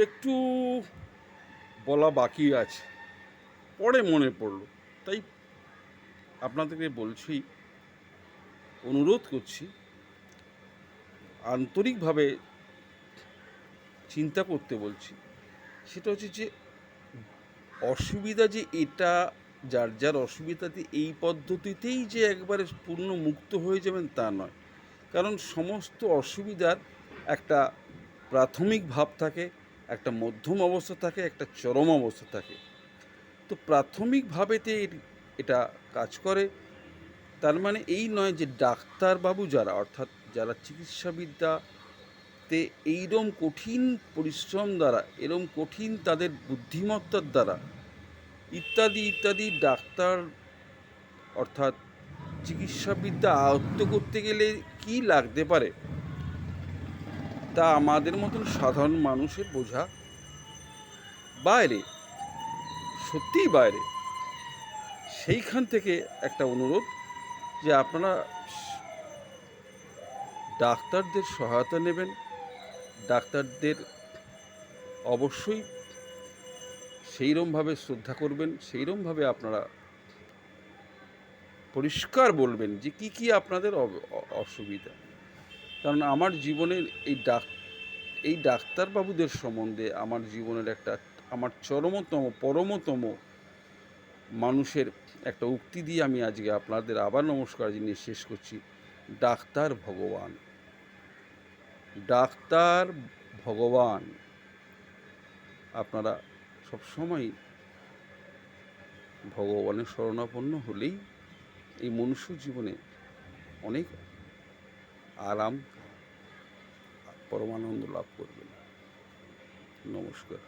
একটু বলা বাকি আছে, পরে মনে পড়লো, তাই আপনাদেরকে বলছি, অনুরোধ করছি, আন্তরিকভাবে চিন্তা করতে বলছি। সেটা হচ্ছে যে অসুবিধা যে এটা, যার যার অসুবিধাতে এই পদ্ধতিতেই যে একবারে পূর্ণ মুক্ত হয়ে যাবেন তা নয়। কারণ সমস্ত অসুবিধার একটা প্রাথমিক ভাব থাকে, একটা মধ্যম অবস্থা থাকে, একটা চরম অবস্থা থাকে। তো প্রাথমিকভাবেতে এটা কাজ করে। তার মানে এই নয় যে ডাক্তারবাবু যারা, অর্থাৎ যারা চিকিৎসাবিদ্যাতে এইরম কঠিন পরিশ্রম দ্বারা, এরম কঠিন তাদের বুদ্ধিমত্তার দ্বারা ইত্যাদি ইত্যাদি, ডাক্তার অর্থাৎ চিকিৎসাবিদ্যা আয়ত্ত করতে গেলে কি লাগতে পারে তা আমাদের মতন সাধারণ মানুষের বোঝা বাইরে, সত্যিই বাইরে। সেইখান থেকে একটা অনুরোধ যে আপনারা ডাক্তারদের সহায়তা নেবেন, ডাক্তারদের অবশ্যই সেইরমভাবে শ্রদ্ধা করবেন, সেইরমভাবে আপনারা পরিষ্কার বলবেন যে কী কী আপনাদের অসুবিধা। কারণ আমার জীবনের এই ডাক্তারবাবুদের সম্বন্ধে আমার জীবনের একটা, আমার চরমতম পরমতম মানুষের একটা উক্তি দিয়ে আমি আজকে আপনাদের আবার নমস্কার জানিয়ে শেষ করছি। ডাক্তার ভগবান, ডাক্তার ভগবান। আপনারা সবসময় ভগবানের শরণাপন্ন হলেই এই মনুষ্য জীবনে অনেক আরাম, পরমানন্দ লাভ করবেন। নমস্কার।